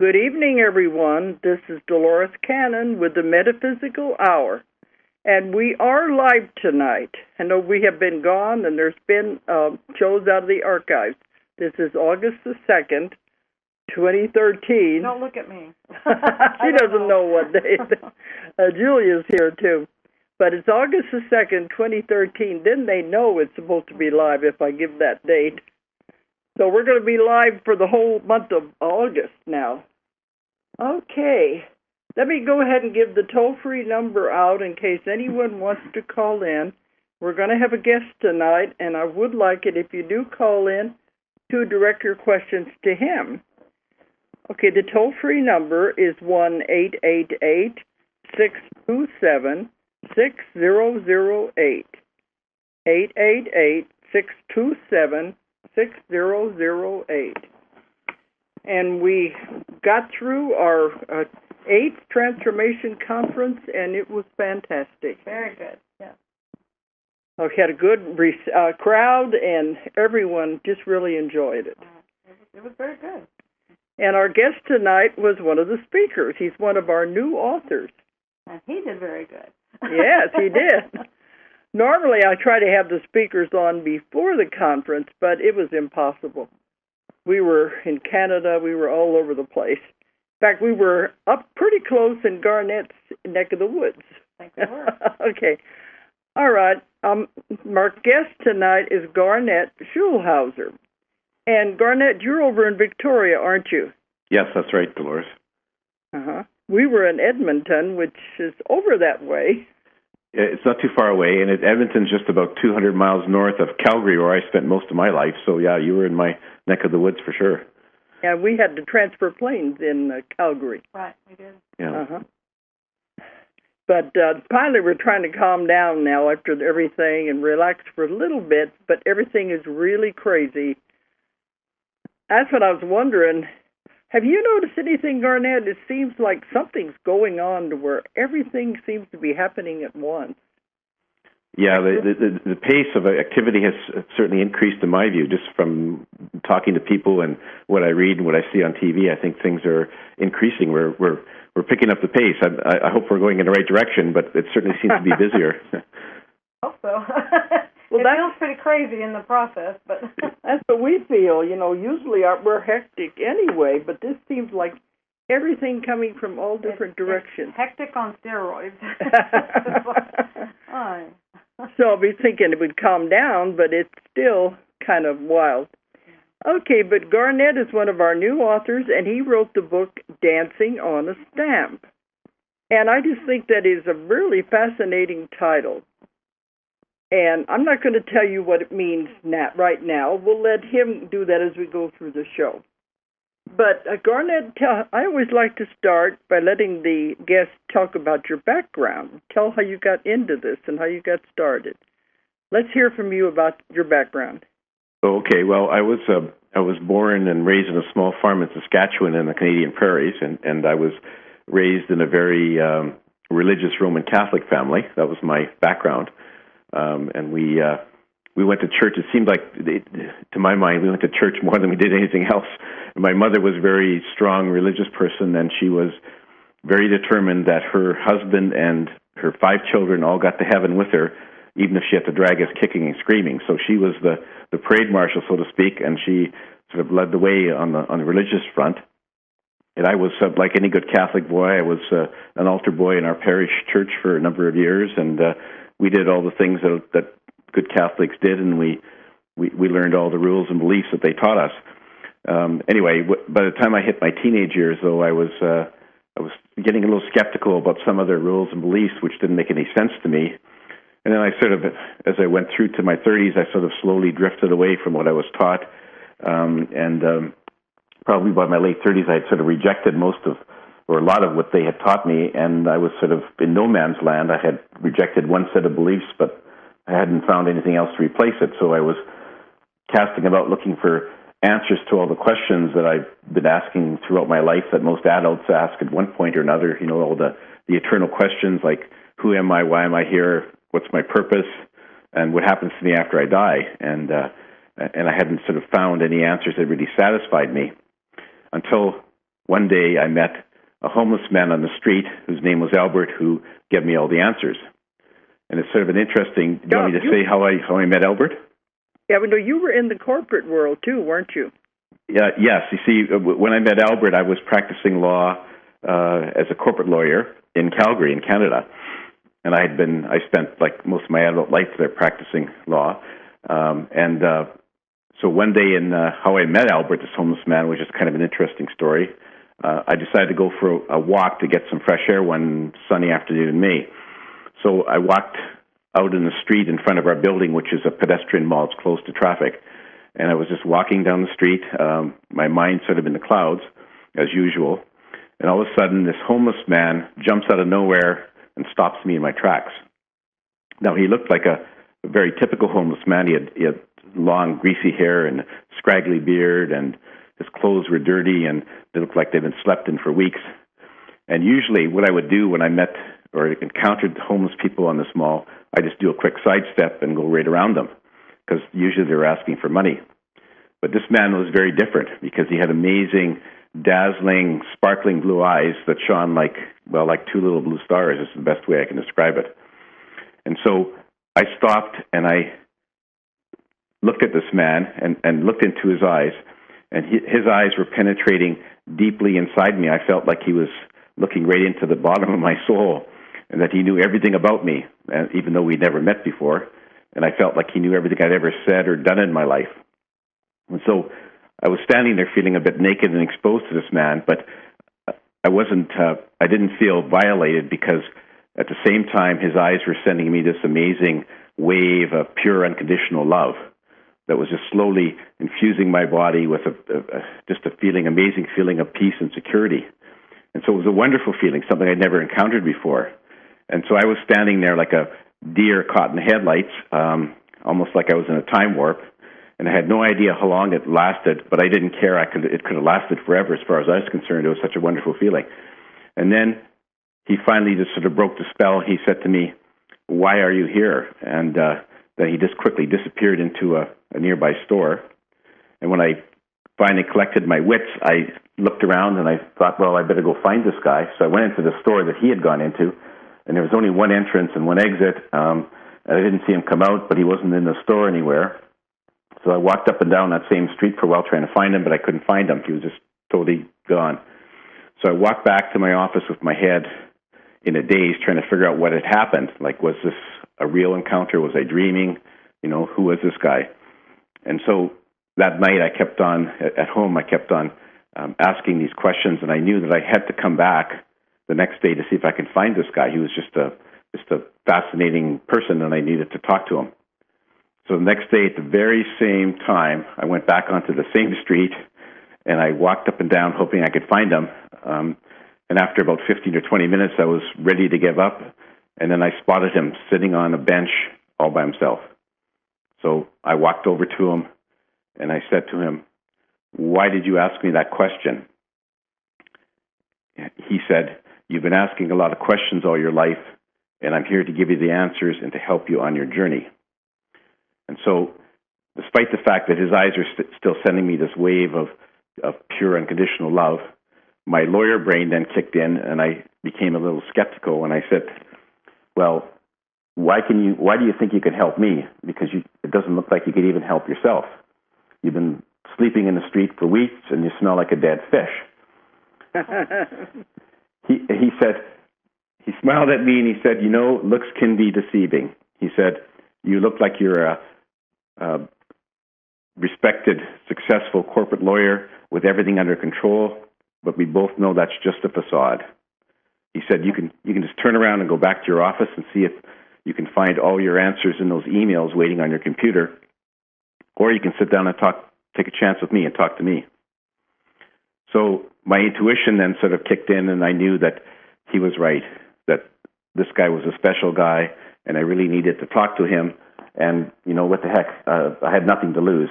Good evening, everyone. This is Dolores Cannon with the Metaphysical Hour. And we are live tonight. I know we have been gone, and there's been shows out of the archives. This is August the 2nd, 2013. Don't look at me. She doesn't know what day. Julia's here, too. But it's August the 2nd, 2013. Then they know it's supposed to be live if I give that date. So we're going to be live for the whole month of August now. Okay. Let me go ahead and give the toll-free number out in case anyone wants to call in. We're going to have a guest tonight, and I would like it if you do call in to direct your questions to him. Okay, the toll-free number is 1-888-627-6008. 888-627-6008. And we got through our 8th Transformation Conference, and it was fantastic. Very good, yeah. We had a good crowd, and everyone just really enjoyed it. It was very good. And our guest tonight was one of the speakers. He's one of our new authors. And he did very good. Yes, he did. Normally, I try to have the speakers on before the conference, but it was impossible. We were in Canada. We were all over the place. In fact, we were up pretty close in Garnet's neck of the woods. I think we were. Okay. All right. Our guest tonight is Garnet Schulhauser. And Garnet, you're over in Victoria, aren't you? Yes, that's right, Dolores. Uh-huh. We were in Edmonton, which is over that way. It's not too far away, and Edmonton's just about 200 miles north of Calgary, where I spent most of my life. So, yeah, you were in my neck of the woods for sure. Yeah, we had to transfer planes in Calgary. Right, we did. Yeah. Uh-huh. But finally, we're trying to calm down now after everything and relax for a little bit, but everything is really crazy. That's what I was wondering. Have you noticed anything, Garnet? It seems like something's going on to where everything seems to be happening at once. Yeah, the pace of activity has certainly increased in my view, just from talking to people and what I read and what I see on TV. I think things are increasing. We're picking up the pace. I hope we're going in the right direction, but it certainly seems to be busier. Hope so. Well, it feels pretty crazy in the process, but that's what we feel. You know, usually we're hectic anyway, but this seems like everything coming from all different directions. It's hectic on steroids. So I'll be thinking it would calm down, but it's still kind of wild. Okay, but Garnet is one of our new authors, and he wrote the book Dancing on a Stamp. And I just think that is a really fascinating title. And I'm not going to tell you what it means right now. We'll let him do that as we go through the show. But Garnet, I always like to start by letting the guests talk about your background. Tell how you got into this and how you got started. Let's hear from you about your background. Okay, well, I was born and raised in a small farm in Saskatchewan in the Canadian prairies, and I was raised in a very religious Roman Catholic family. That was my background. And we went to church. It seemed like, to my mind, we went to church more than we did anything else. My mother was a very strong religious person, and she was very determined that her husband and her 5 children all got to heaven with her, even if she had to drag us kicking and screaming. So she was the parade marshal, so to speak, and she sort of led the way on the religious front. And I was, like any good Catholic boy, I was an altar boy in our parish church for a number of years, and we did all the things that good Catholics did, and we learned all the rules and beliefs that they taught us. Anyway, by the time I hit my teenage years, though, I was getting a little skeptical about some of their rules and beliefs, which didn't make any sense to me. And then I sort of, as I went through to my 30s, I sort of slowly drifted away from what I was taught. Probably by my late 30s, I had sort of rejected or a lot of what they had taught me, and I was sort of in no man's land. I had rejected one set of beliefs, but I hadn't found anything else to replace it. So I was casting about looking for answers to all the questions that I've been asking throughout my life that most adults ask at one point or another. You know, all the eternal questions like, who am I, why am I here, what's my purpose, and what happens to me after I die. And I hadn't sort of found any answers that really satisfied me until one day I met a homeless man on the street whose name was Albert, who gave me all the answers. And it's sort of an interesting. Do you want me to say how I met Albert? Yeah, but no, you were in the corporate world too, weren't you? Yeah. Yes. You see, when I met Albert, I was practicing law as a corporate lawyer in Calgary, in Canada, and I spent like most of my adult life there practicing law, so one day in how I met Albert, this homeless man, was just kind of an interesting story. I decided to go for a walk to get some fresh air one sunny afternoon in May. So I walked out in the street in front of our building, which is a pedestrian mall. It's close to traffic. And I was just walking down the street, my mind sort of in the clouds, as usual. And all of a sudden, this homeless man jumps out of nowhere and stops me in my tracks. Now, he looked like a very typical homeless man. He had long, greasy hair and scraggly beard, and his clothes were dirty, and they looked like they'd been slept in for weeks. And usually what I would do when I met or encountered homeless people on this mall, I just do a quick sidestep and go right around them, because usually they were asking for money. But this man was very different, because he had amazing, dazzling, sparkling blue eyes that shone like two little blue stars is the best way I can describe it. And so I stopped and I looked at this man and looked into his eyes, and his eyes were penetrating deeply inside me. I felt like he was looking right into the bottom of my soul, and that he knew everything about me, even though we'd never met before. And I felt like he knew everything I'd ever said or done in my life. And so I was standing there feeling a bit naked and exposed to this man, but I didn't feel violated, because at the same time his eyes were sending me this amazing wave of pure unconditional love that was just slowly infusing my body with just a amazing feeling of peace and security. And so it was a wonderful feeling, something I'd never encountered before. And so I was standing there like a deer caught in headlights, almost like I was in a time warp. And I had no idea how long it lasted, but I didn't care. It could have lasted forever as far as I was concerned. It was such a wonderful feeling. And then he finally just sort of broke the spell. He said to me, "Why are you here?" And then he just quickly disappeared into a nearby store. And when I finally collected my wits, I looked around and I thought, well, I better go find this guy. So I went into the store that he had gone into, and there was only one entrance and one exit. And I didn't see him come out, but he wasn't in the store anywhere. So I walked up and down that same street for a while trying to find him, but I couldn't find him. He was just totally gone. So I walked back to my office with my head in a daze, trying to figure out what had happened. Like, was this a real encounter? Was I dreaming? Who was this guy? And so that night I kept on, at home, I kept on asking these questions, and I knew that I had to come back the next day to see if I could find this guy. He was just a fascinating person, and I needed to talk to him. So the next day at the very same time, I went back onto the same street, and I walked up and down hoping I could find him. And after about 15 or 20 minutes, I was ready to give up, and then I spotted him sitting on a bench all by himself. So I walked over to him, and I said to him, "Why did you ask me that question?" He said, "You've been asking a lot of questions all your life, and I'm here to give you the answers and to help you on your journey." And so, despite the fact that his eyes are still sending me this wave of pure unconditional love, my lawyer brain then kicked in, and I became a little skeptical, and I said, "Well, why do you think you can help me? Because it doesn't look like you could even help yourself. You've been sleeping in the street for weeks, and you smell like a dead fish." He said, he smiled at me, and he said, "Looks can be deceiving." He said, "You look like you're a respected, successful corporate lawyer with everything under control, but we both know that's just a facade." He said, you can just turn around and go back to your office and see if you can find all your answers in those emails waiting on your computer, or you can sit down and take a chance with me and talk to me." So my intuition then sort of kicked in, and I knew that he was right, that this guy was a special guy, and I really needed to talk to him. And, what the heck, I had nothing to lose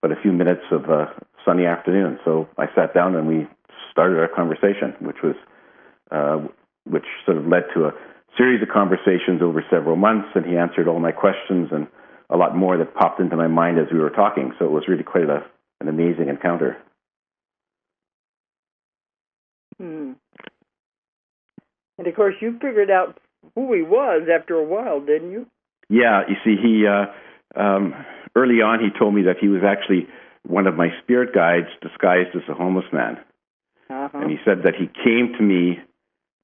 but a few minutes of a sunny afternoon. So I sat down and we started our conversation, which sort of led to a series of conversations over several months, and he answered all my questions and a lot more that popped into my mind as we were talking. So it was really quite an amazing encounter. Hmm. And of course, you figured out who he was after a while, didn't you? Yeah, you see, he early on he told me that he was actually one of my spirit guides disguised as a homeless man. Uh-huh. And he said that he came to me.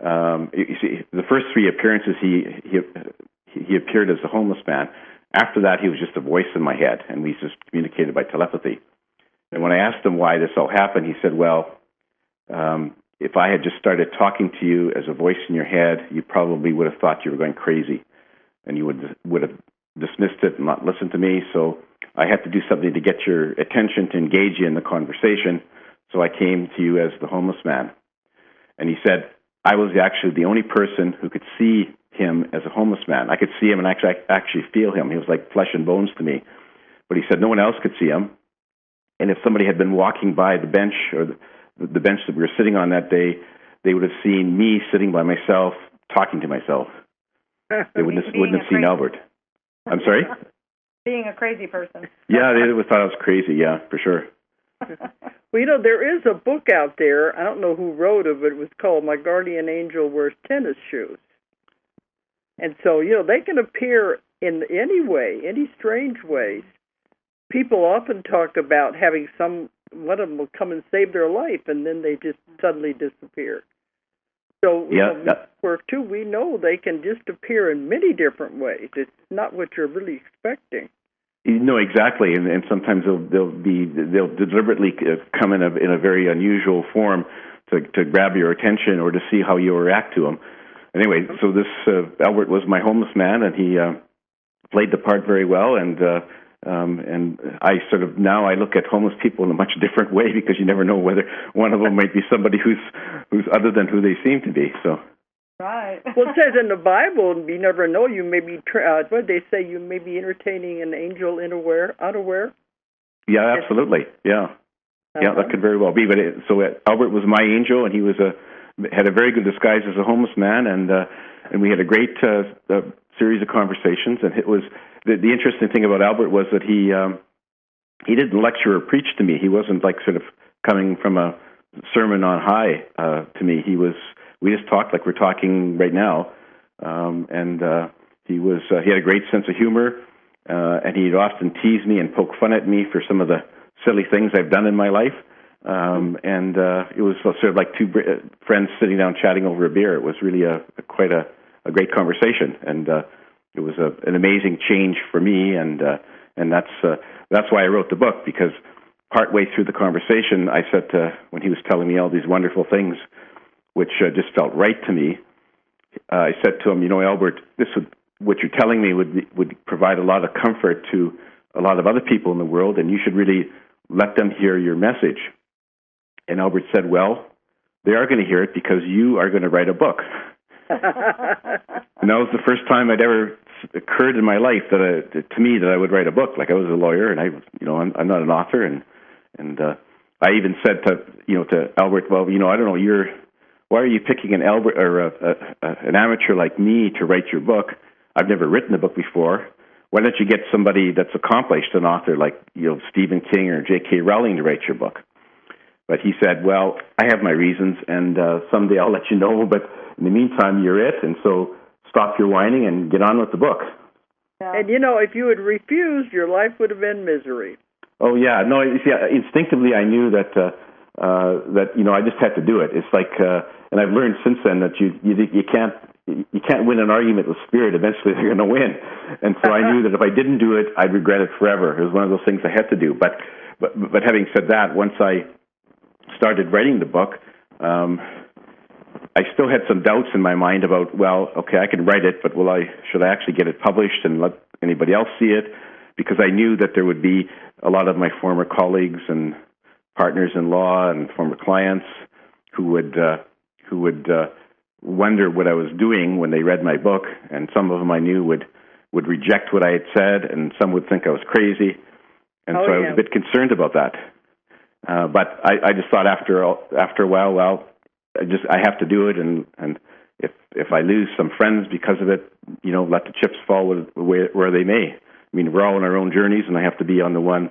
You see, the first three appearances he appeared as a homeless man. After that, he was just a voice in my head, and we just communicated by telepathy. And when I asked him why this all happened, he said, well, if I had just started talking to you as a voice in your head, you probably would have thought you were going crazy, and you would have dismissed it and not listened to me. So I had to do something to get your attention, to engage you in the conversation. So I came to you as the homeless man. And he said, I was actually the only person who could see him as a homeless man. I could see him and actually feel him. He was like flesh and bones to me. But he said no one else could see him. And if somebody had been walking by the bench or the bench that we were sitting on that day, they would have seen me sitting by myself, talking to myself. They wouldn't have seen Albert. I'm sorry? Being a crazy person. Yeah, they would have thought I was crazy, yeah, for sure. Well, you know, there is a book out there. I don't know who wrote it, but it was called My Guardian Angel Wears Tennis Shoes. And so, you know, they can appear in any way, any strange ways. People often talk about having one of them will come and save their life, and then they just suddenly disappear. So, work too, we know they can just appear in many different ways. It's not what you're really expecting. No, exactly, and sometimes they'll deliberately come in a very unusual form to grab your attention or to see how you react to them. Anyway, so this Albert was my homeless man, and he played the part very well. And I sort of now I look at homeless people in a much different way, because you never know whether one of them might be somebody who's other than who they seem to be. So. Right. Well, it says in the Bible, you never know. You may be, what they say, you may be entertaining an angel unaware. Yeah, absolutely. Yeah, yeah, that could very well be. But Albert was my angel, and he had a very good disguise as a homeless man, and we had a great series of conversations. And it was the interesting thing about Albert was that he didn't lecture or preach to me. He wasn't like sort of coming from a sermon on high to me. We just talked like we're talking right now, and he had a great sense of humor, and he'd often tease me and poke fun at me for some of the silly things I've done in my life, and it was sort of like two friends sitting down chatting over a beer. It was really quite a great conversation, and it was an amazing change for me, and that's why I wrote the book, because partway through the conversation, I said when he was telling me all these wonderful things, which just felt right to me, I said to him, Albert, what you're telling me would provide a lot of comfort to a lot of other people in the world, and you should really let them hear your message. And Albert said, well, they are going to hear it because you are going to write a book. And that was the first time it ever occurred in my life to me that I would write a book. Like, I was a lawyer, and I'm not an author, and I even said to Albert, well, I don't know, why are you picking an amateur like me to write your book? I've never written a book before. Why don't you get somebody that's accomplished, an author like Stephen King or J.K. Rowling, to write your book? But he said, well, I have my reasons, and someday I'll let you know, but in the meantime, you're it, and so stop your whining and get on with the book. Yeah. And, if you had refused, your life would have been misery. Oh, yeah. No, you see, instinctively I knew that I just had to do it. It's like, and I've learned since then that you can't win an argument with spirit. Eventually they're going to win. And so I knew that if I didn't do it, I'd regret it forever. It was one of those things I had to do. But having said that, once I started writing the book, I still had some doubts in my mind about, well, okay, I can write it, but should I actually get it published and let anybody else see it? Because I knew that there would be a lot of my former colleagues and partners in law and former clients who would wonder what I was doing when they read my book, and some of them I knew would reject what I had said, and some would think I was crazy, and I was a bit concerned about that. But I just thought after a while, well, I have to do it, and if I lose some friends because of it, let the chips fall where they may. I mean, we're all on our own journeys, and I have to be on the one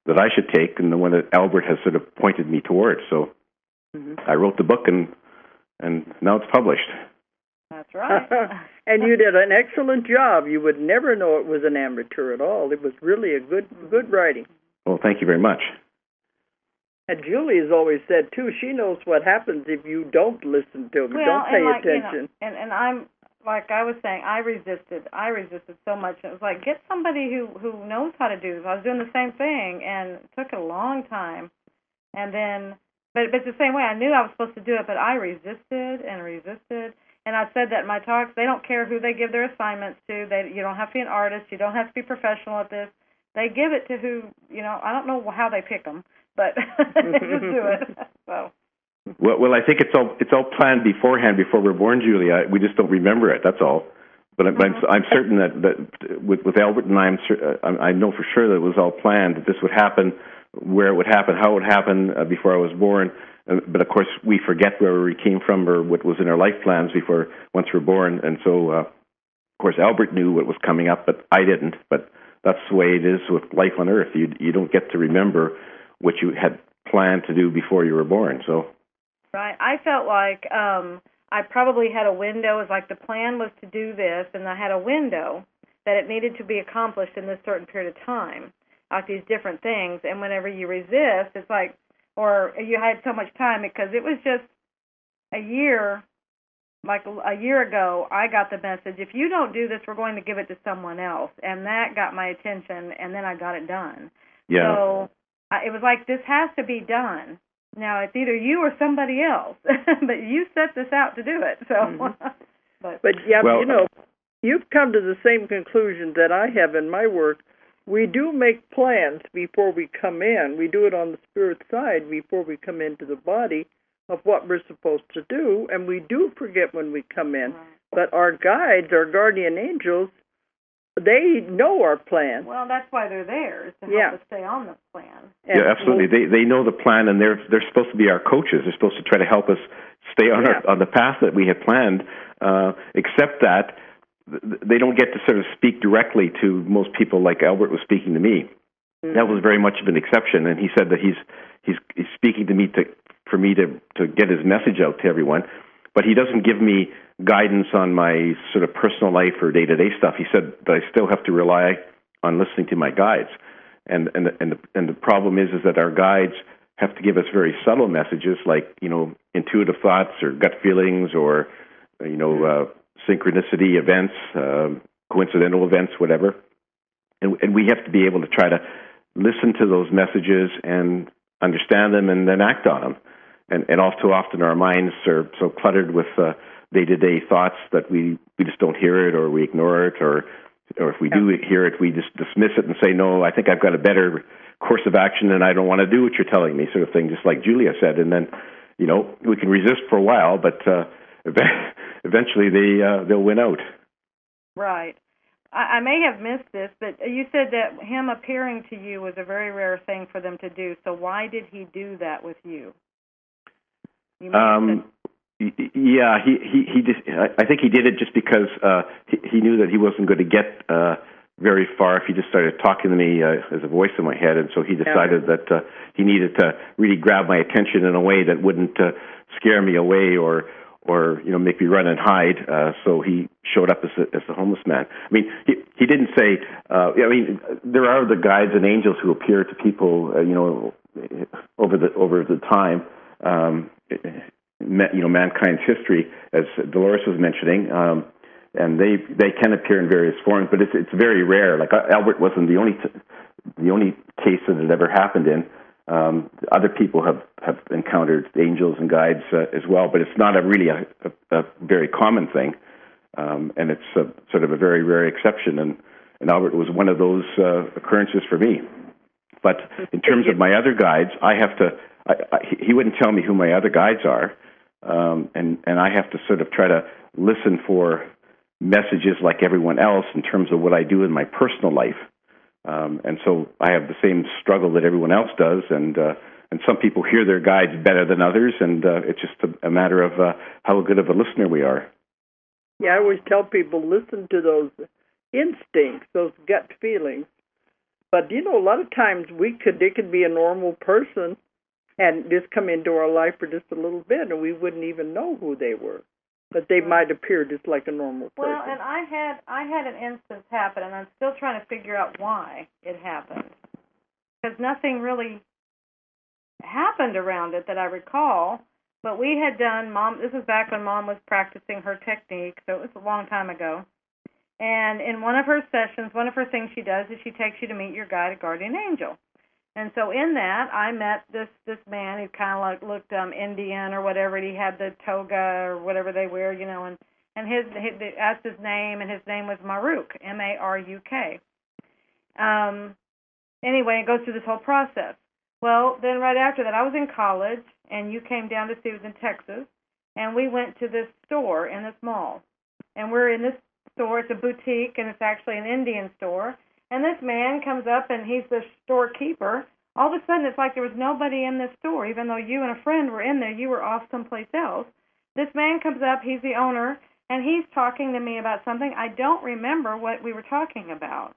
that I should take, and the one that Albert has sort of pointed me towards. So I wrote the book, and and now it's published. That's right. And you did an excellent job. You would never know it was an amateur at all. It was really a good writing. Well, thank you very much. And Julie has always said, too, she knows what happens if you don't listen to them, don't pay attention. And I'm, like I was saying, I resisted so much. It was like, get somebody who knows how to do this. I was doing the same thing, and it took a long time. And then, but it's the same way. I knew I was supposed to do it, but I resisted and resisted. And I said that in my talks, they don't care who they give their assignments to. You don't have to be an artist. You don't have to be professional at this. They give it to who, I don't know how they pick them, but they just do it. So. Well, I think it's all planned beforehand before we're born, Julie. We just don't remember it. That's all. But I'm certain that with Albert and I know for sure that it was all planned. That this would happen, where it would happen, how it would happen before I was born. But of course, we forget where we came from or what was in our life plans once we're born. And so, of course, Albert knew what was coming up, but I didn't. But that's the way it is with life on Earth. You don't get to remember what you had planned to do before you were born. So. Right. I felt like I probably had a window. It was like the plan was to do this, and I had a window that it needed to be accomplished in this certain period of time, like these different things. And whenever you resist, it's like, or you had so much time, because it was just a year ago, I got the message, if you don't do this, we're going to give it to someone else. And that got my attention, and then I got it done. Yeah. So it was like, this has to be done. Now, it's either you or somebody else, but you set this out to do it. So, but yeah, well, you've come to the same conclusion that I have in my work. We do make plans before we come in. We do it on the spirit side before we come into the body of what we're supposed to do, and we do forget when we come in. Right. But our guides, our guardian angels, they know our plan. Well, that's why they're there, is to help us stay on the plan. Yeah, absolutely. They know the plan, and they're supposed to be our coaches. They're supposed to try to help us stay on on the path that we had planned, except that they don't get to sort of speak directly to most people like Albert was speaking to me. Mm-hmm. That was very much of an exception, and he said that he's speaking to me for me to get his message out to everyone, but he doesn't give me guidance on my sort of personal life or day-to-day stuff. He said that I still have to rely on listening to my guides, and the problem is that our guides have to give us very subtle messages, like intuitive thoughts or gut feelings or synchronicity events, coincidental events, whatever, and we have to be able to try to listen to those messages and understand them and then act on them. And all too often our minds are so cluttered with day-to-day thoughts that we just don't hear it, or we ignore it, or if we do hear it, we just dismiss it and say, no, I think I've got a better course of action and I don't want to do what you're telling me, sort of thing, just like Julia said. And then, we can resist for a while, but eventually they'll win out. Right. I may have missed this, but you said that him appearing to you was a very rare thing for them to do. So why did he do that with you? Yeah, he just. I think he did it just because he knew that he wasn't going to get very far if he just started talking to me as a voice in my head, and so he decided that he needed to really grab my attention in a way that wouldn't scare me away or make me run and hide. So he showed up as the homeless man. I mean, he didn't say. There are the guides and angels who appear to people, over the time. Mankind's history, as Dolores was mentioning, and they can appear in various forms, but it's very rare. Like Albert wasn't the only case that it ever happened in. Other people have encountered angels and guides as well, but it's not really a very common thing, and it's sort of a very rare exception. And Albert was one of those occurrences for me. But in terms of my other guides, I have to. He wouldn't tell me who my other guides are, and I have to sort of try to listen for messages like everyone else in terms of what I do in my personal life. And so I have the same struggle that everyone else does, and some people hear their guides better than others, and it's just a matter of how good of a listener we are. Yeah, I always tell people, listen to those instincts, those gut feelings. But, a lot of times there could be a normal person, and just come into our life for just a little bit, and we wouldn't even know who they were. But they might appear just like a normal person. Well, and I had an instance happen, and I'm still trying to figure out why it happened. Because nothing really happened around it that I recall. But we had done, this was back when Mom was practicing her technique, so it was a long time ago. And in one of her sessions, one of her things she does is she takes you to meet your guide, a guardian angel. And so in that, I met this man who kind of like looked Indian or whatever. And he had the toga or whatever they wear, you know, and they asked his name, and his name was Maruk, M-A-R-U-K. Anyway, it goes through this whole process. Well, then right after that, I was in college, and you came down to see us in Texas, and we went to this store in this mall. And we're in this store. It's a boutique, and it's actually an Indian store. And this man comes up, and he's the storekeeper. All of a sudden, it's like there was nobody in this store. Even though you and a friend were in there, you were off someplace else. This man comes up, he's the owner, and he's talking to me about something. I don't remember what we were talking about.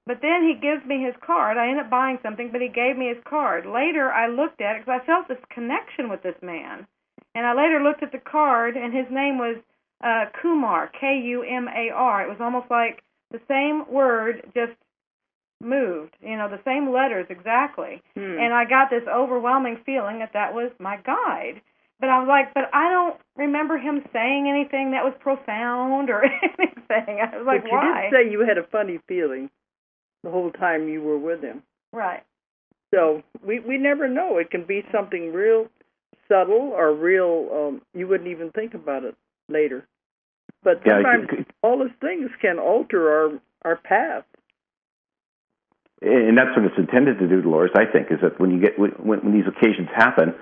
But then he gives me his card. I ended up buying something, but he gave me his card. Later, I looked at it because I felt this connection with this man. And I later looked at the card, and his name was Kumar, K-U-M-A-R. It was almost like the same word just moved, you know, the same letters exactly. And I got this overwhelming feeling that was my guide. But I was like, but I don't remember him saying anything that was profound or anything. I was like, but you why? did say you had a funny feeling the whole time you were with him. Right. So we never know. It can be something real subtle or real, you wouldn't even think about it later. But sometimes all those things can alter our path. And that's what it's intended to do, Dolores, I think, is that when these occasions happen,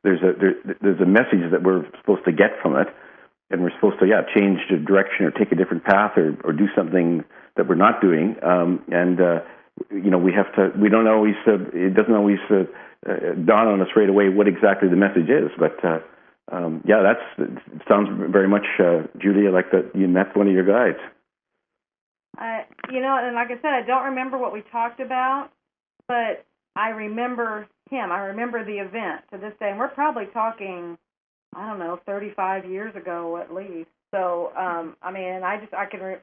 there's a message that we're supposed to get from it, and we're supposed to, change the direction or take a different path or do something that we're not doing. We have to, we don't always, it doesn't always dawn on us right away what exactly the message is, but it sounds very much, Julia, like that you met one of your guides. And like I said, I don't remember what we talked about, but I remember him. I remember the event to this day, and we're probably talking, 35 years ago at least. So, I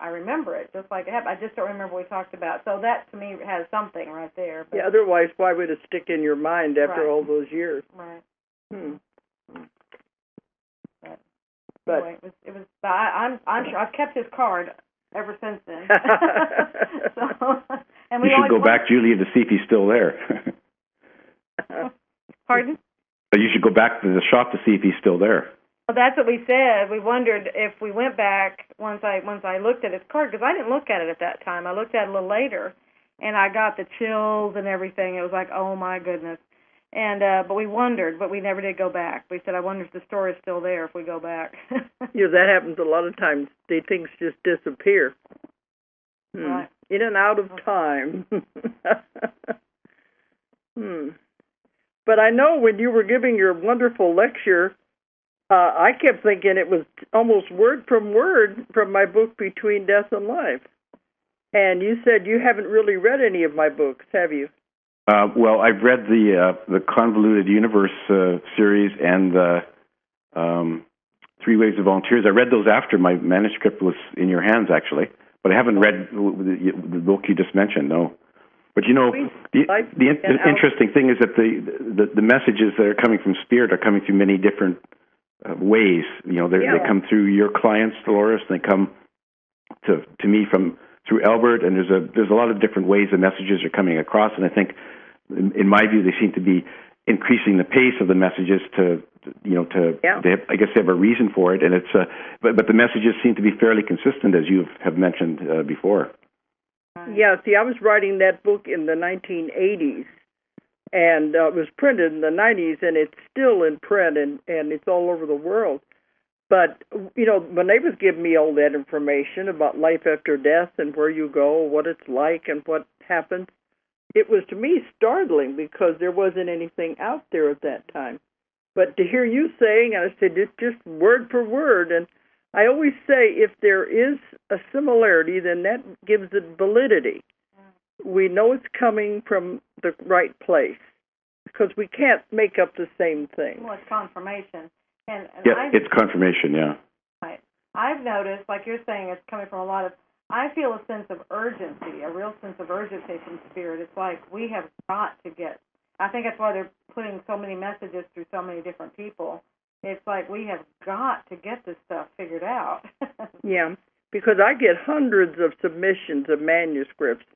remember it just like it happened. I just don't remember what we talked about. So that, to me, has something right there. But, otherwise, why would it stick in your mind after all those years? Right. But anyway, it was. I'm sure I've kept his card ever since then. And we you should go back, Julia, to see if he's still there. Pardon? You should go back to the shop to see if he's still there. Well, that's what we said. We wondered if we went back once I looked at his card, because I didn't look at it at that time. I looked at it a little later, and I got the chills and everything. It was like, oh my goodness. And but we wondered, but we never did go back. We said, I wonder if the store is still there if we go back. That happens a lot of times. Things just disappear. Right. In and out of time. But I know when you were giving your wonderful lecture, I kept thinking it was almost word from word from my book, Between Death and Life. And you said you haven't really read any of my books, have you? Well, I've read the Convoluted Universe series and the 3 Waves of Volunteers. I read those after my manuscript was in your hands, actually. But I haven't read the book you just mentioned, no. But the interesting thing is that the messages that are coming from Spirit are coming through many different ways. They come through your clients, Dolores, and they come to me through Albert, and there's a lot of different ways the messages are coming across, and I think, in my view, they seem to be increasing the pace of the messages I guess they have a reason for it, and it's but the messages seem to be fairly consistent, as you have mentioned before. Yeah, see, I was writing that book in the 1980s, and it was printed in the 90s, and it's still in print, and it's all over the world. But, when they was giving me all that information about life after death and where you go, what it's like and what happens, it was, to me, startling because there wasn't anything out there at that time. But to hear you saying, and I said, it's just word for word, and I always say if there is a similarity, then that gives it validity. We know it's coming from the right place. because we can't make up the same thing. Well, it's confirmation. And yeah, it's confirmation, yeah. Right. I've noticed, like you're saying, it's coming from a lot of, I feel a sense of urgency, a real sense of urgency from Spirit. It's like we have got to get, I think that's why they're putting so many messages through so many different people. It's like we have got to get this stuff figured out. Yeah, because I get hundreds of submissions of manuscripts,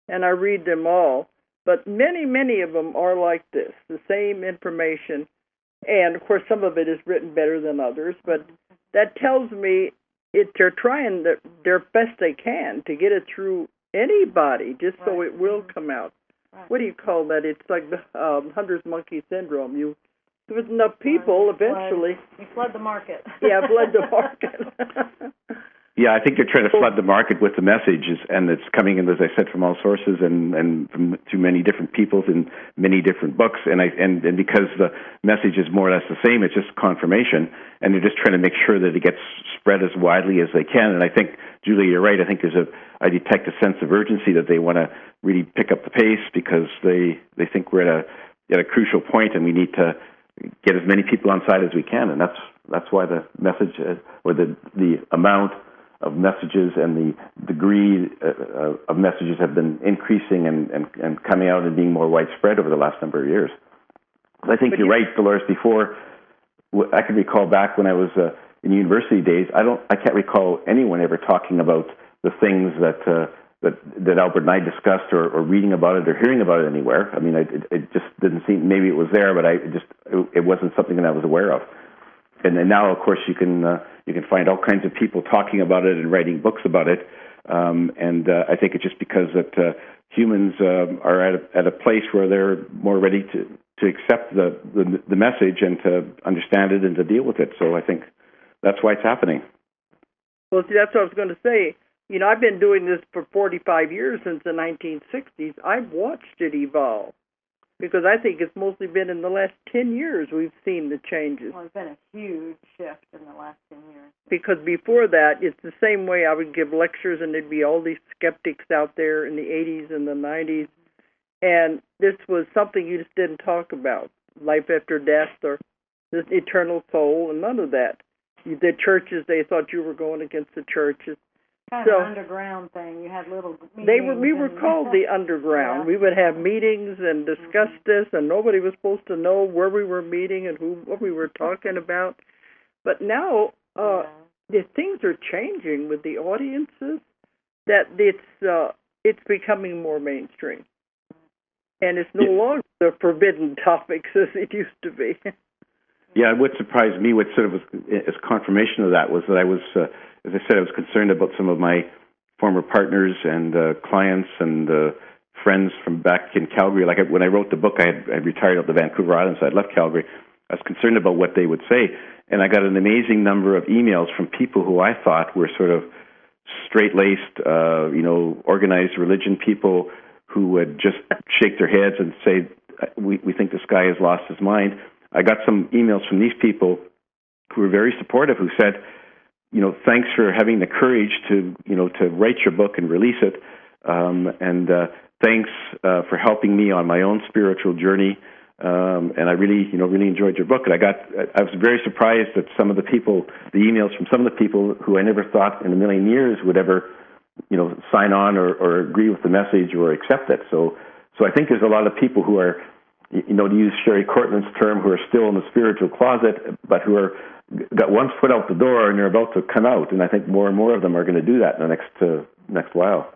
and I read them all. But many, many of them are like this, the same information. And, of course, some of it is written better than others. But that tells me they're trying their best they can to get it through anybody, just so it will come out. Right. What do you call that? It's like the hunter's monkey syndrome. You with enough people, eventually. You flood the market. Yeah, flood the market. Yeah, I think they're trying to flood the market with the messages, and it's coming in, as I said, from all sources and from too many different peoples in many different books. And because the message is more or less the same, it's just confirmation, and they're just trying to make sure that it gets spread as widely as they can. And I think, Julie, you're right. I think I detect a sense of urgency that they want to really pick up the pace because they think we're at a crucial point, and we need to get as many people on side as we can. And that's why the message or the amount of messages and the degree of messages have been increasing and coming out and being more widespread over the last number of years. I think you're right, Dolores. Before, I can recall back when I was in university days, I can't recall anyone ever talking about the things that Albert and I discussed or reading about it or hearing about it anywhere. I mean, it just didn't seem, maybe it was there, but it wasn't something that I was aware of. And now, of course, you can find all kinds of people talking about it and writing books about it. And I think it's just because that humans are at a place where they're more ready to accept the message and to understand it and to deal with it. So I think that's why it's happening. Well, see, that's what I was going to say. You know, I've been doing this for 45 years, since the 1960s. I've watched it evolve. Because I think it's mostly been in the last 10 years we've seen the changes. Well, it's been a huge shift in the last 10 years. Because before that, it's the same way I would give lectures, and there'd be all these skeptics out there in the 80s and the 90s. And this was something you just didn't talk about, life after death or this eternal soul, and none of that. The churches, they thought you were going against the churches. Kind of an underground thing. You had little meetings. We were called the underground. Yeah. We would have meetings and discuss this, and nobody was supposed to know where we were meeting and what we were talking about. But now the things are changing with the audiences. That it's becoming more mainstream, and it's no longer the forbidden topics as it used to be. Yeah, what surprised me, what sort of was as confirmation of that, was that I was. As I said, I was concerned about some of my former partners and clients and friends from back in Calgary. Like when I wrote the book, I retired out to Vancouver Island, so I left Calgary. I was concerned about what they would say, and I got an amazing number of emails from people who I thought were sort of straight-laced, organized religion people who would just shake their heads and say, "We think this guy has lost his mind." I got some emails from these people who were very supportive, who said, thanks for having the courage to write your book and release it, and thanks for helping me on my own spiritual journey. And I really enjoyed your book. And I was very surprised at some of the emails from some of the people who I never thought in a million years would ever, sign on or agree with the message or accept it. So I think there's a lot of people who are, to use Sherry Cortland's term, who are still in the spiritual closet, but who are got one foot out the door and they're about to come out. And I think more and more of them are going to do that in the next while.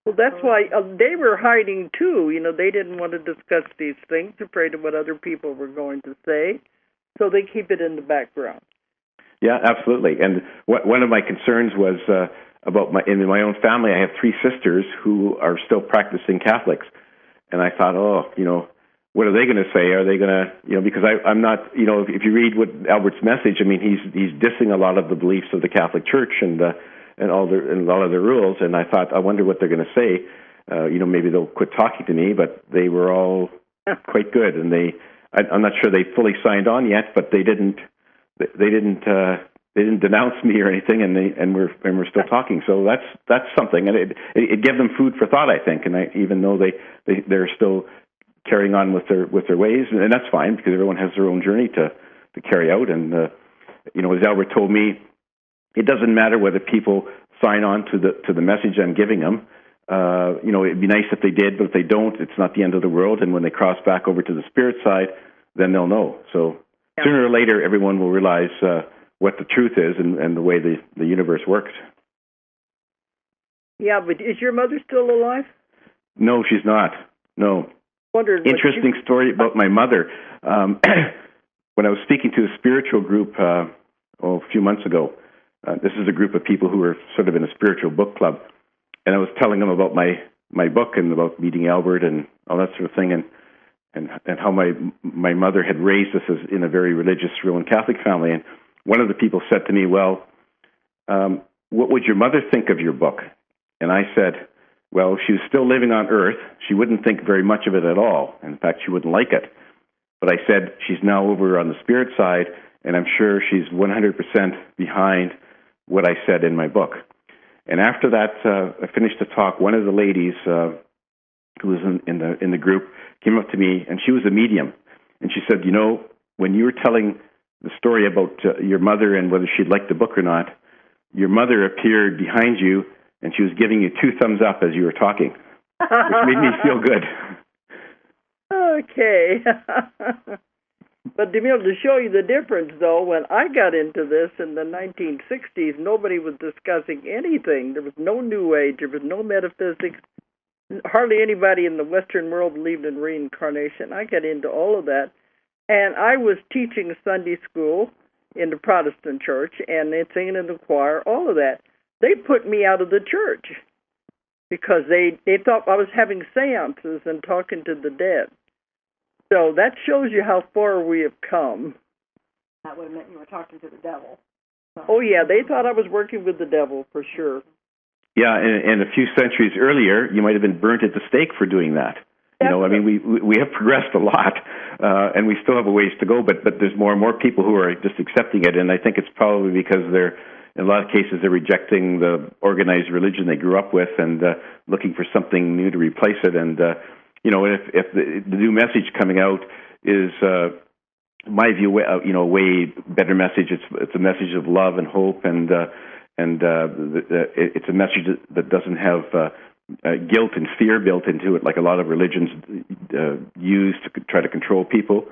Well, that's why they were hiding too. They didn't want to discuss these things, afraid of what other people were going to say. So they keep it in the background. Yeah, absolutely. And one of my concerns was about in my own family. I have 3 sisters who are still practicing Catholics. And I thought, what are they going to say? Are they going to, because I'm not, if you read what Albert's message, I mean, he's dissing a lot of the beliefs of the Catholic Church and all of their rules. And I thought, I wonder what they're going to say. Maybe they'll quit talking to me, but they were all quite good. And I'm not sure they fully signed on yet, but they didn't denounce me or anything, and we're still talking. So that's something, and it gave them food for thought, I think. And even though they're still carrying on with their ways, and that's fine because everyone has their own journey to carry out. And as Albert told me, it doesn't matter whether people sign on to the message I'm giving them. It'd be nice if they did, but if they don't, it's not the end of the world. And when they cross back over to the spirit side, then they'll know. So sooner or later, everyone will realize what the truth is and the way the universe works. Yeah, but is your mother still alive? No, she's not. No. Interesting story about my mother. When I was speaking to a spiritual group a few months ago, this is a group of people who were sort of in a spiritual book club, and I was telling them about my book and about meeting Albert and all that sort of thing, and how my mother had raised us in a very religious Roman Catholic family. And one of the people said to me, well, what would your mother think of your book? And I said, well, she was still living on Earth. She wouldn't think very much of it at all. In fact, she wouldn't like it. But I said, she's now over on the spirit side, and I'm sure she's 100% behind what I said in my book. And after that, I finished the talk. One of the ladies who was in the group came up to me, and she was a medium. And she said, when you were telling the story about your mother and whether she'd like the book or not, your mother appeared behind you, and she was giving you 2 thumbs up as you were talking, which made me feel good. Okay. But to be able to show you the difference, though, when I got into this in the 1960s, nobody was discussing anything. There was no New Age. There was no metaphysics. Hardly anybody in the Western world believed in reincarnation. I got into all of that. And I was teaching Sunday school in the Protestant church and singing in the choir, all of that. They put me out of the church because they thought I was having seances and talking to the dead. So that shows you how far we have come. That would have meant you were talking to the devil. So. Oh, yeah, they thought I was working with the devil for sure. Yeah, and a few centuries earlier, you might have been burnt at the stake for doing that. Definitely. We have progressed a lot, and we still have a ways to go, but there's more and more people who are just accepting it, and I think it's probably because in a lot of cases, they're rejecting the organized religion they grew up with and looking for something new to replace it. And, if the new message coming out is, my view, a way better message, it's a message of love and hope, and it's a message that doesn't have guilt and fear built into it like a lot of religions use to try to control people.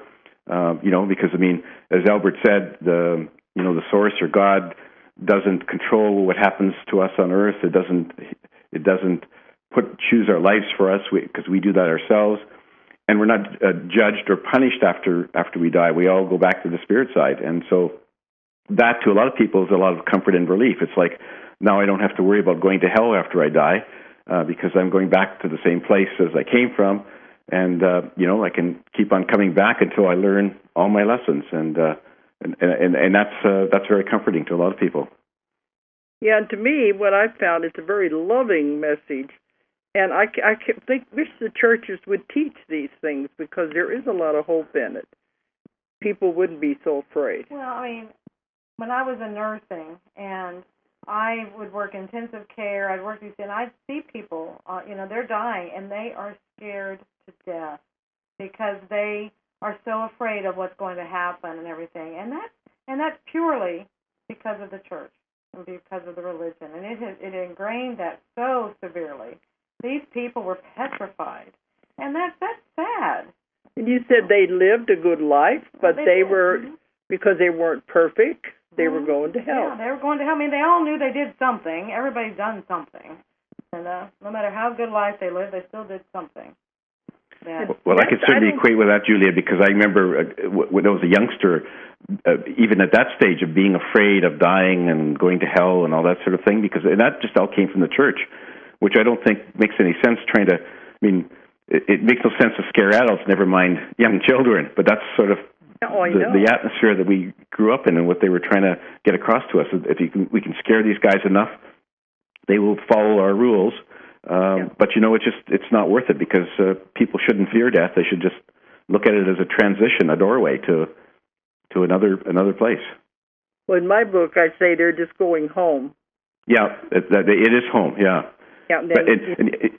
Because, as Albert said, the source or God doesn't control what happens to us on earth. It doesn't choose our lives for us because we do that ourselves, and we're not judged or punished after we die. We all go back to the spirit side, and so that to a lot of people is a lot of comfort and relief. It's like now I don't have to worry about going to hell after I die because I'm going back to the same place as I came from, and I can keep on coming back until I learn all my lessons, and that's very comforting to a lot of people. Yeah, and to me, what I found, it's a very loving message, and I wish the churches would teach these things because there is a lot of hope in it. People wouldn't be so afraid. Well, when I was in nursing and I would work intensive care, I'd work these, and I'd see people, they're dying, and they are scared to death because they are so afraid of what's going to happen and everything, and that's purely because of the church and because of the religion, and it ingrained that so severely. These people were petrified, and that's sad. And you said they lived a good life, but they were, because they weren't perfect, they were going to hell. Yeah, they were going to hell. They all knew they did something. Everybody's done something. And no matter how good life they lived, they still did something. Well, I could certainly equate with that, Julia, because I remember when I was a youngster, even at that stage of being afraid of dying and going to hell and all that sort of thing, and that just all came from the church, which I don't think makes any sense it makes no sense to scare adults, never mind young children, but that's sort of the atmosphere that we grew up in and what they were trying to get across to us. If we can scare these guys enough, they will follow our rules. But it's not worth it because people shouldn't fear death. They should just look at it as a transition, a doorway to another place. Well, in my book, I say they're just going home. Yeah, it is home. Yeah, Yeah, and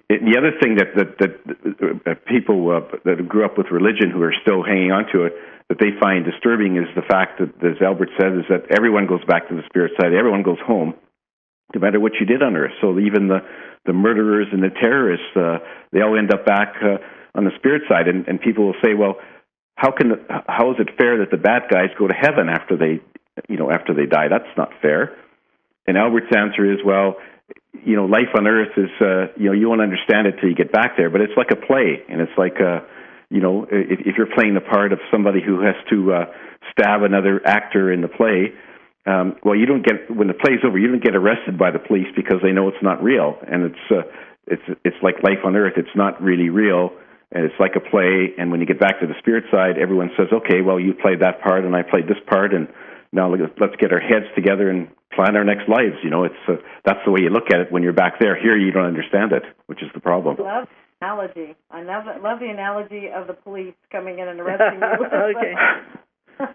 the other thing that people that grew up with religion who are still hanging on to it, that they find disturbing, is the fact that, as Albert said, is that everyone goes back to the spirit side. Everyone goes home, no matter what you did on earth. So even the murderers and the terrorists, they all end up back on the spirit side. And people will say, well, how is it fair that the bad guys go to heaven after they die? That's not fair. And Albert's answer is, well, life on earth is, you won't understand it till you get back there, but it's like a play, and it's like, if you're playing the part of somebody who has to stab another actor in the play, well, when the play's over, you don't get arrested by the police because they know it's not real, and it's like life on earth. It's not really real, and it's like a play. And when you get back to the spirit side, everyone says, okay, well, you played that part, and I played this part, and now let's get our heads together and plan our next lives. That's the way you look at it when you're back there. Here, you don't understand it, which is the problem. Love the analogy. I love the analogy of the police coming in and arresting you. Okay.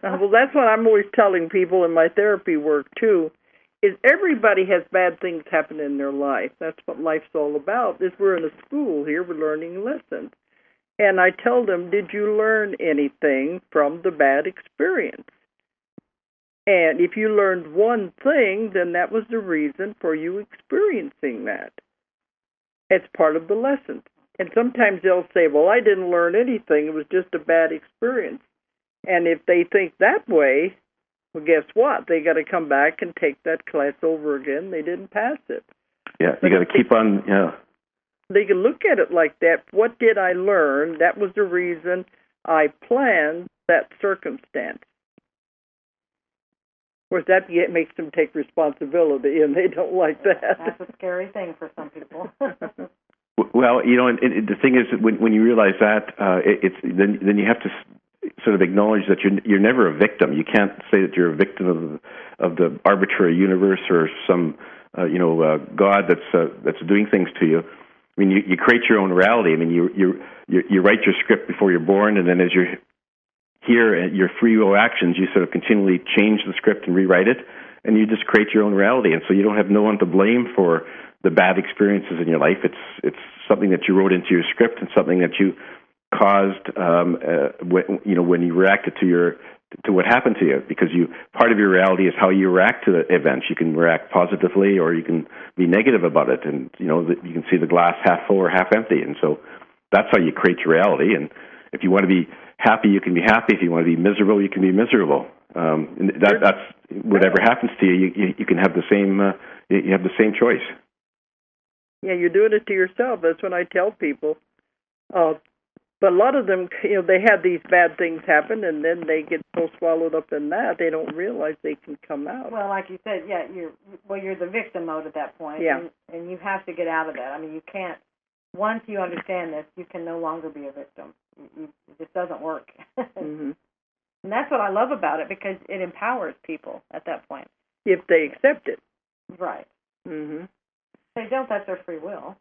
Well, that's what I'm always telling people in my therapy work, too, is everybody has bad things happen in their life. That's what life's all about. We're in a school here. We're learning lessons. And I tell them, did you learn anything from the bad experience? And if you learned one thing, then that was the reason for you experiencing that. It's part of the lesson. And sometimes they'll say, well, I didn't learn anything. It was just a bad experience. And if they think that way, well, guess what? They got to come back and take that class over again. They didn't pass it. Yeah, you got to keep on, They can look at it like that. What did I learn? That was the reason I planned that circumstance. Of course, that makes them take responsibility, and they don't like that. That's a scary thing for some people. Well, and the thing is, when you realize that, then you have to sort of acknowledge that you're never a victim. You can't say that you're a victim of the arbitrary universe or some God that's doing things to you. I mean, you create your own reality. I mean, you write your script before you're born, and then as you're here at your free will actions, you sort of continually change the script and rewrite it, and you just create your own reality. And so you don't have no one to blame for the bad experiences in your life. It's something that you wrote into your script and something that you caused when you reacted to what happened to you. Because part of your reality is how you react to the events. You can react positively, or you can be negative about it, and you can see the glass half full or half empty. And so that's how you create your reality. And if you want to be happy, you can be happy. If you want to be miserable, you can be miserable. And that's whatever happens to you. You can have the same. You have the same choice. Yeah, you're doing it to yourself. That's what I tell people. But a lot of them, they have these bad things happen, and then they get so swallowed up in that they don't realize they can come out. Well, like you said, yeah, you're the victim mode at that point. Yeah. And you have to get out of that. I mean, you can't. Once you understand this, you can no longer be a victim. It just doesn't work. Mm-hmm. And that's what I love about it, because it empowers people at that point. If they accept it. Right. Mm-hmm. They don't, that's their free will.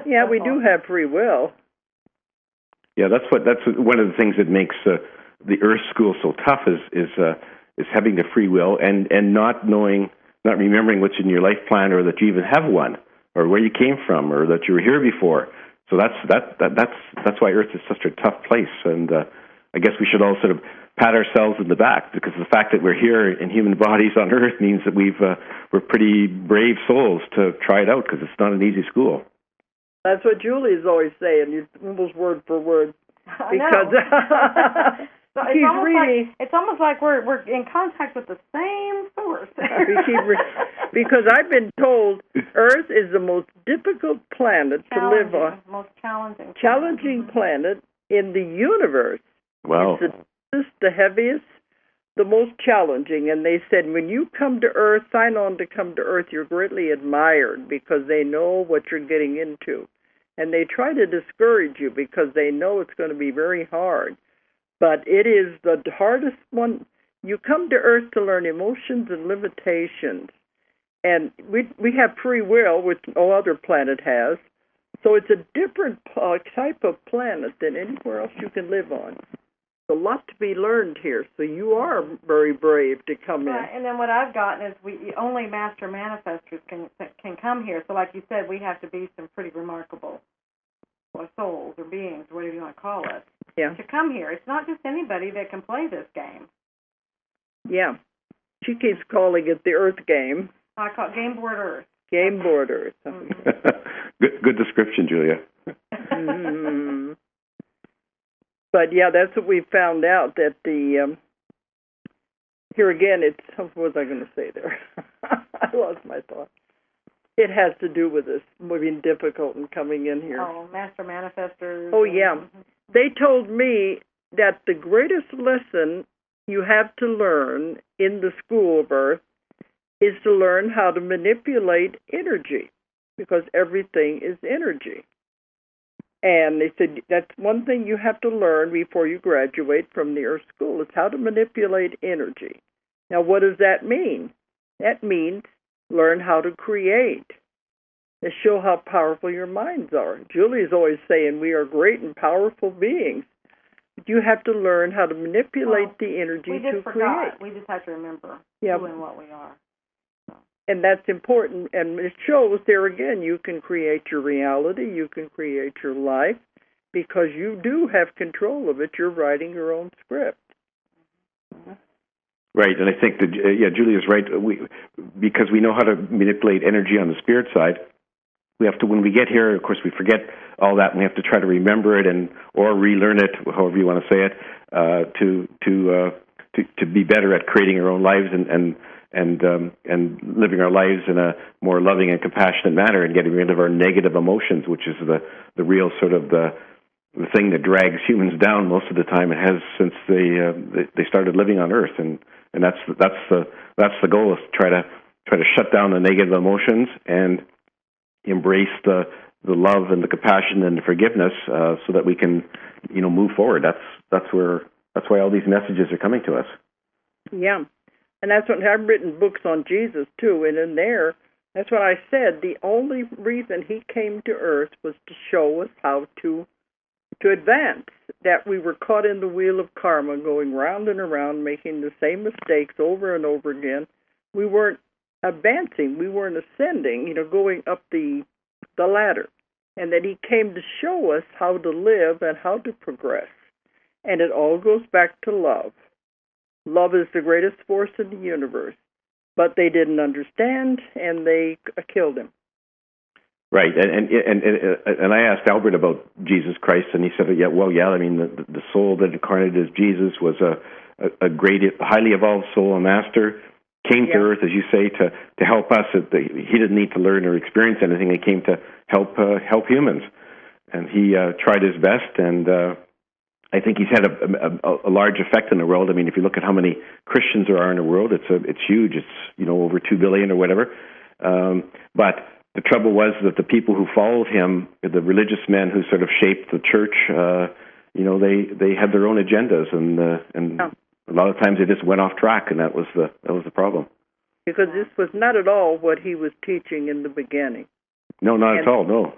Yeah, we do have free will. Yeah, that's one of the things that makes the Earth School so tough is having the free will and not remembering what's in your life plan, or that you even have one, or where you came from, or that you were here before. So that's why Earth is such a tough place. And I guess we should all sort of pat ourselves in the back, because the fact that we're here in human bodies on Earth means that we're pretty brave souls to try it out, because it's not an easy school. That's what Julie's always saying, almost word for word. Because it's almost like we're in contact with the same source. Because I've been told Earth is the most difficult planet to live on. Most challenging. Challenging planet in the universe. Wow. It's the heaviest, the most challenging. And they said, when you come to Earth, sign on to come to Earth, you're greatly admired, because they know what you're getting into. And they try to discourage you because they know it's going to be very hard. But it is the hardest one. You come to Earth to learn emotions and limitations. And we have free will, which no other planet has. So it's a different type of planet than anywhere else you can live on. a lot to be learned here. So you are very brave to come in. And then what I've gotten is only master manifestors can come here. So like you said, we have to be some pretty remarkable souls or beings, whatever you want to call us, to come here. It's not just anybody that can play this game. Yeah. She keeps calling it the Earth game. I call it Game Board Earth. Game Board Earth. Good description, Julia. Mm-hmm. But yeah, that's what we found out, that the here again, what was I going to say there? I lost my thought. It has to do with this being difficult and coming in here. Oh, master manifestors. Oh yeah, they told me that the greatest lesson you have to learn in the school of Earth is to learn how to manipulate energy, because everything is energy. And they said that's one thing you have to learn before you graduate from the Earth School, is how to manipulate energy. Now, what does that mean? That means learn how to create, to show how powerful your minds are. Julie's always saying we are great and powerful beings. But you have to learn how to manipulate the energy to create. We just have to remember who and what we are. And that's important, and it shows there again, you can create your reality, you can create your life, because you do have control of it. You're writing your own script. Right, and I think that, Julia's right. Because we know how to manipulate energy on the spirit side, we have to, when we get here, of course, we forget all that, and we have to try to remember it or relearn it, however you want to say it, to be better at creating our own lives and living our lives in a more loving and compassionate manner, and getting rid of our negative emotions, which is the real sort of the thing that drags humans down most of the time. It has since they started living on Earth, and that's the goal, is to try to shut down the negative emotions and embrace the love and the compassion and the forgiveness, so that we can move forward. That's why all these messages are coming to us. Yeah. And that's what I've written books on Jesus too, and in there, that's what I said. The only reason he came to Earth was to show us how to advance. That we were caught in the wheel of karma, going round and around, making the same mistakes over and over again. We weren't advancing. We weren't ascending. Going up the ladder. And that he came to show us how to live and how to progress. And it all goes back to love. Love is the greatest force in the universe, but they didn't understand, and they killed him. Right, and I asked Albert about Jesus Christ, and he said, I mean, the soul that incarnated as Jesus was a great, highly evolved soul, a master, came to Earth, as you say, to help us. He didn't need to learn or experience anything. He came to help humans, and he tried his best, and I think he's had a large effect in the world. I mean, if you look at how many Christians there are in the world, it's huge. It's over 2 billion or whatever. But the trouble was that the people who followed him, the religious men who sort of shaped the church, they had their own agendas, and a lot of times they just went off track, and that was the problem. Because this was not at all what he was teaching in the beginning. No, not at all. No.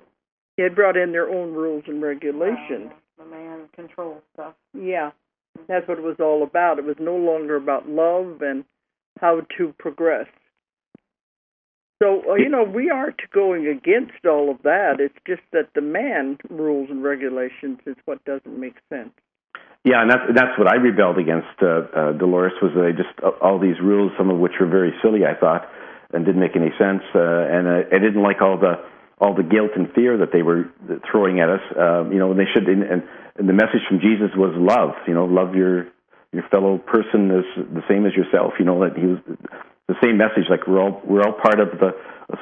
He had brought in their own rules and regulations. The man control stuff. Yeah, that's what it was all about. It was no longer about love and how to progress. So, we aren't going against all of that. It's just that the man rules and regulations is what doesn't make sense. Yeah, and that's what I rebelled against, Dolores, was just all these rules, some of which were very silly, I thought, and didn't make any sense. And I didn't like all the guilt and fear that they were throwing at us. They should. And the message from Jesus was love. Love your fellow person as the same as yourself. That he was the same message. Like we're all part of the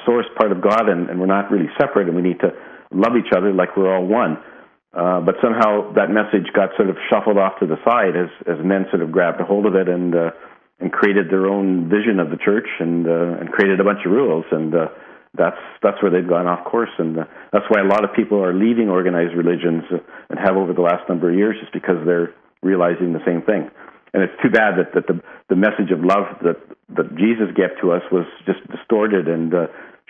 source, part of God, and we're not really separate. And we need to love each other like we're all one. But somehow that message got sort of shuffled off to the side as men sort of grabbed a hold of it and created their own vision of the church and created a bunch of rules, and that's where they've gone off course, and that's why a lot of people are leaving organized religions and have over the last number of years, just because they're realizing the same thing. And it's too bad that the message of love that Jesus gave to us was just distorted and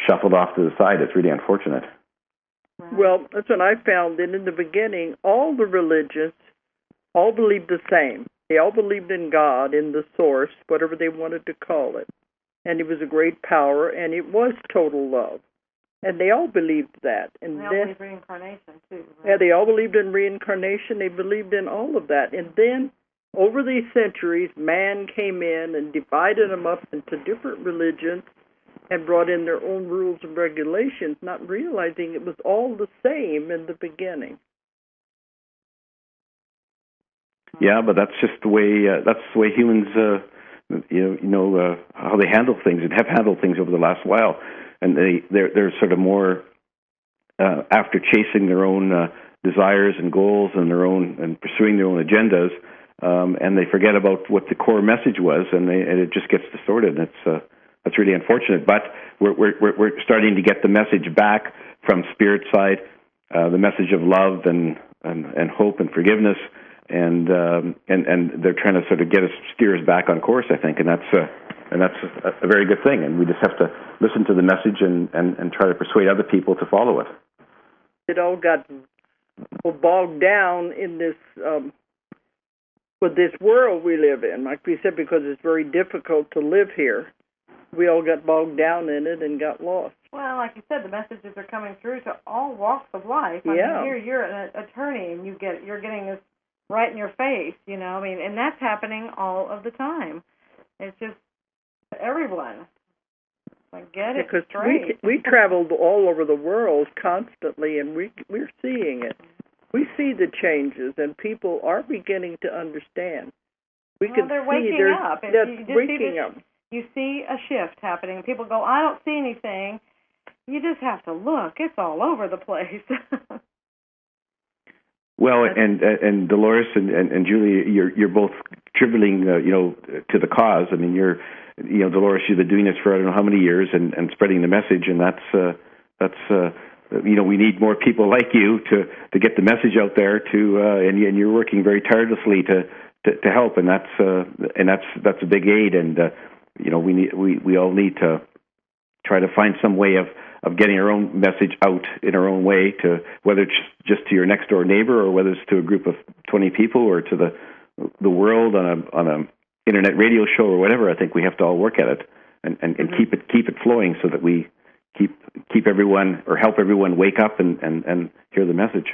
shuffled off to the side. It's really unfortunate. Well, that's what I found. And in the beginning, all the religions all believed the same. They all believed in God, in the source, whatever they wanted to call it. And it was a great power, and it was total love. And they all believed that. And they all believed reincarnation, too. Right? Yeah, they all believed in reincarnation. They believed in all of that. And then, over these centuries, man came in and divided them up into different religions and brought in their own rules and regulations, not realizing it was all the same in the beginning. Yeah, but that's just the way humans, how they handle things and have handled things over the last while, and they're sort of more after chasing their own desires and goals and pursuing their own agendas, and they forget about what the core message was, and it just gets distorted. And that's really unfortunate. But we're starting to get the message back from spirit side, the message of love and hope and forgiveness. And they're trying to sort of steer us back on course, I think, and that's a very good thing. And we just have to listen to the message and try to persuade other people to follow it. It all got bogged down in this with this world we live in, like we said, because it's very difficult to live here. We all got bogged down in it and got lost. Well, like you said, the messages are coming through to all walks of life. I mean, here you're an attorney, and you're getting this right in your face, and that's happening all of the time. It's just everyone. Get it because straight. we traveled all over the world constantly, and we're seeing it. We see the changes, and people are beginning to understand. They're waking up. They're waking up. You see a shift happening. People go, I don't see anything. You just have to look. It's all over the place. Well, and Dolores and Julie, you're both contributing, to the cause. I mean, Dolores, you've been doing this for I don't know how many years and spreading the message, and that's we need more people like you to get the message out there and you're working very tirelessly to help, and that's a big aid, and we all need to try to find some way of getting our own message out in our own way, to whether it's just to your next door neighbor or whether it's to a group of 20 people or to the world on a internet radio show or whatever. I think we have to all work at it and keep it flowing so that we keep everyone or help everyone wake up and hear the message.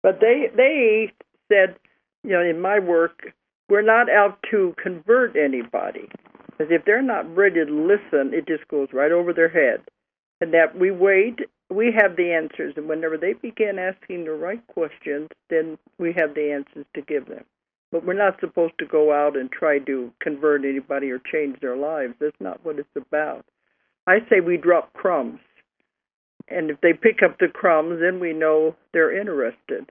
But they said, in my work, we're not out to convert anybody, because if they're not ready to listen, it just goes right over their head. And that we wait, we have the answers, and whenever they begin asking the right questions, then we have the answers to give them. But we're not supposed to go out and try to convert anybody or change their lives. That's not what it's about. I say we drop crumbs, and if they pick up the crumbs, then we know they're interested.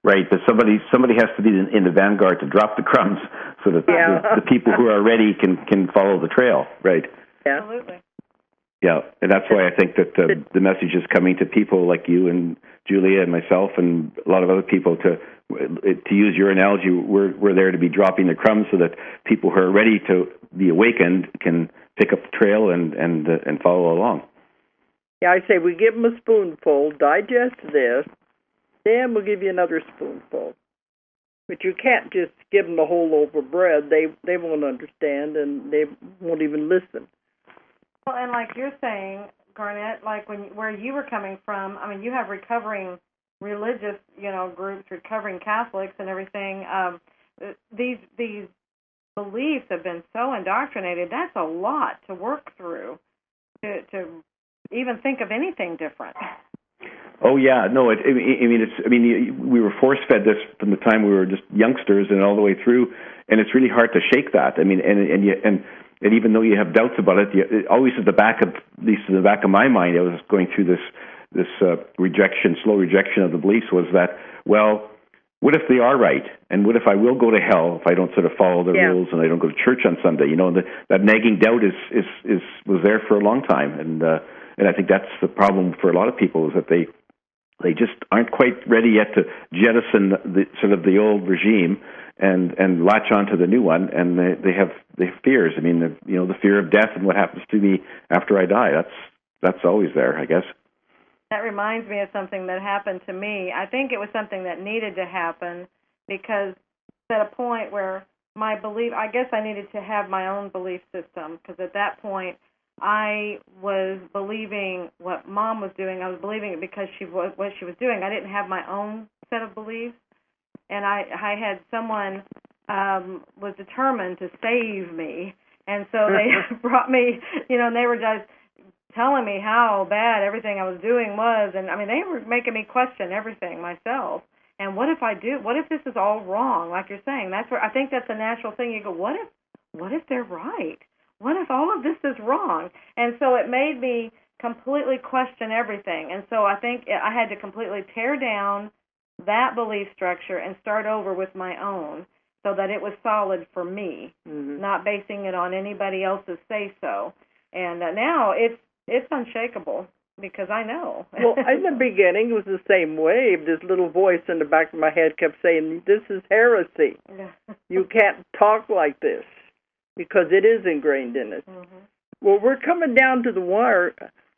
Right, but somebody has to be in the vanguard to drop the crumbs so that the people who are ready can follow the trail, right? Yeah. Absolutely. Yeah, and that's why I think that the message is coming to people like you and Julia and myself and a lot of other people to use your analogy, we're there to be dropping the crumbs so that people who are ready to be awakened can pick up the trail and follow along. Yeah, I say we give them a spoonful, digest this, then we'll give you another spoonful. But you can't just give them the whole loaf of bread. They won't understand, and they won't even listen. Well, and like you're saying, Garnet, like where you were coming from, I mean, you have recovering religious, groups, recovering Catholics and everything. These beliefs have been so indoctrinated. That's a lot to work through to even think of anything different. Oh yeah, no. We were force fed this from the time we were just youngsters and all the way through, and it's really hard to shake that. I mean, and even though you have doubts about it, always at least in the back of my mind, I was going through this slow rejection of the beliefs. Was that, well, what if they are right, and what if I will go to hell if I don't sort of follow the rules and I don't go to church on Sunday? That nagging doubt was there for a long time, and I think that's the problem for a lot of people, is that they just aren't quite ready yet to jettison the old regime and latch on to the new one, and they have fears. I mean, the fear of death and what happens to me after I die. That's always there, I guess. That reminds me of something that happened to me. I think it was something that needed to happen because at a point where my belief, I guess I needed to have my own belief system, because at that point I was believing what Mom was doing. I was believing it because what she was doing. I didn't have my own set of beliefs, and I had someone was determined to save me, and so they brought me, and they were just telling me how bad everything I was doing was, and I mean they were making me question everything myself. And what if this is all wrong? Like you're saying, that's where I think that's a natural thing. You go, what if they're right? What if all of this is wrong? And so it made me completely question everything. And so I think I had to completely tear down that belief structure and start over with my own, so that it was solid for me, not basing it on anybody else's say-so. And now it's unshakable because I know. Well, in the beginning, it was the same way. This little voice in the back of my head kept saying, this is heresy. You can't talk like this, because it is ingrained in us. Well, we're coming down to the wire.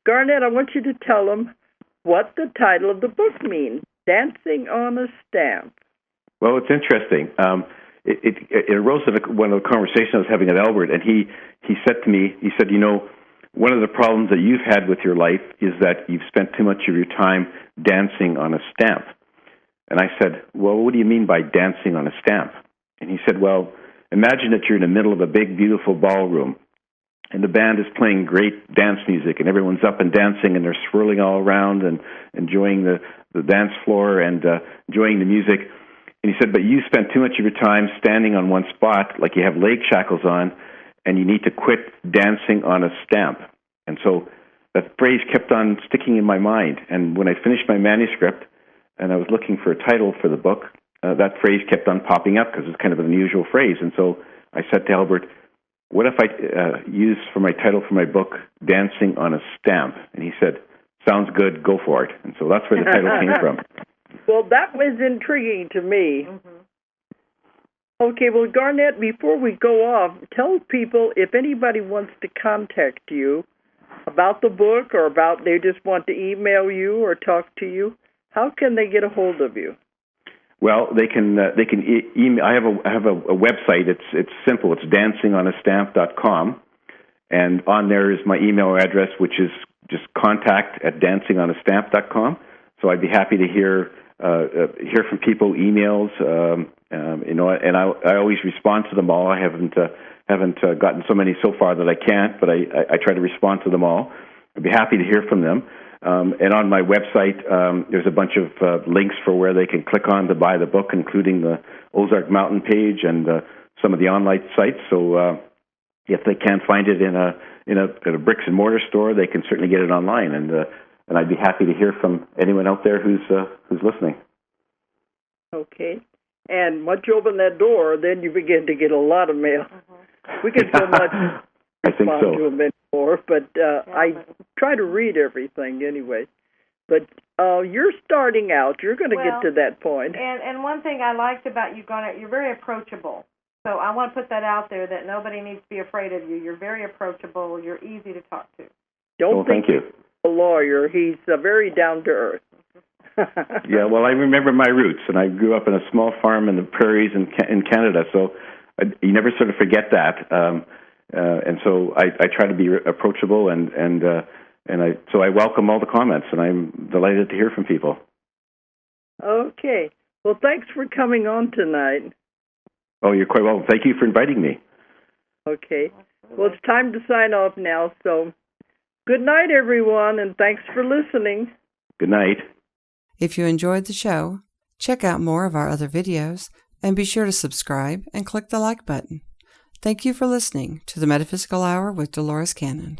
Garnet, I want you to tell them what the title of the book means, Dancing on a Stamp. Well, it's interesting. It arose in one of the conversations I was having with Albert, and he said to me, one of the problems that you've had with your life is that you've spent too much of your time dancing on a stamp. And I said, well, what do you mean by dancing on a stamp? And he said, well, imagine that you're in the middle of a big, beautiful ballroom, and the band is playing great dance music, and everyone's up and dancing, and they're swirling all around and enjoying the dance floor and enjoying the music. And he said, but you spent too much of your time standing on one spot, like you have leg shackles on, and you need to quit dancing on a stamp. And so that phrase kept on sticking in my mind. And when I finished my manuscript and I was looking for a title for the book, that phrase kept on popping up because it's kind of an unusual phrase. And so I said to Albert, what if I use for my title for my book, Dancing on a Stamp? And he said, sounds good, go for it. And so that's where the title came from. Well, that was intriguing to me. Okay, well, Garnet, before we go off, tell people if anybody wants to contact you about the book, or about they just want to email you or talk to you, how can they get a hold of you? Well, they can email. I have a website. It's simple. It's dancingonastamp.com, and on there is my email address, which is just contact@dancingonastamp.com. So I'd be happy to hear from people, emails, and I always respond to them all. I haven't gotten so many so far that I can't, but I try to respond to them all. I'd be happy to hear from them. And on my website, there's a bunch of links for where they can click on to buy the book, including the Ozark Mountain page and some of the online sites. So if they can't find it in a bricks and mortar store, they can certainly get it online. And I'd be happy to hear from anyone out there who's listening. Okay. And once you open that door, then you begin to get a lot of mail. We get so much respond to them anymore, but I try to read everything anyway. But you're starting out. You're going to get to that point. And one thing I liked about you, Garnet, you're very approachable. So I want to put that out there, that nobody needs to be afraid of you. You're very approachable. You're easy to talk to. Don't think thank you. He's a lawyer. He's very down to earth. Yeah, well, I remember my roots, and I grew up in a small farm in the prairies in Canada, so you never sort of forget that. And so I try to be approachable, and I welcome all the comments, and I'm delighted to hear from people. Okay. Well, thanks for coming on tonight. Oh, you're quite welcome. Thank you for inviting me. Okay. Well, it's time to sign off now, so good night, everyone, and thanks for listening. Good night. If you enjoyed the show, check out more of our other videos, and be sure to subscribe and click the like button. Thank you for listening to the Metaphysical Hour with Dolores Cannon.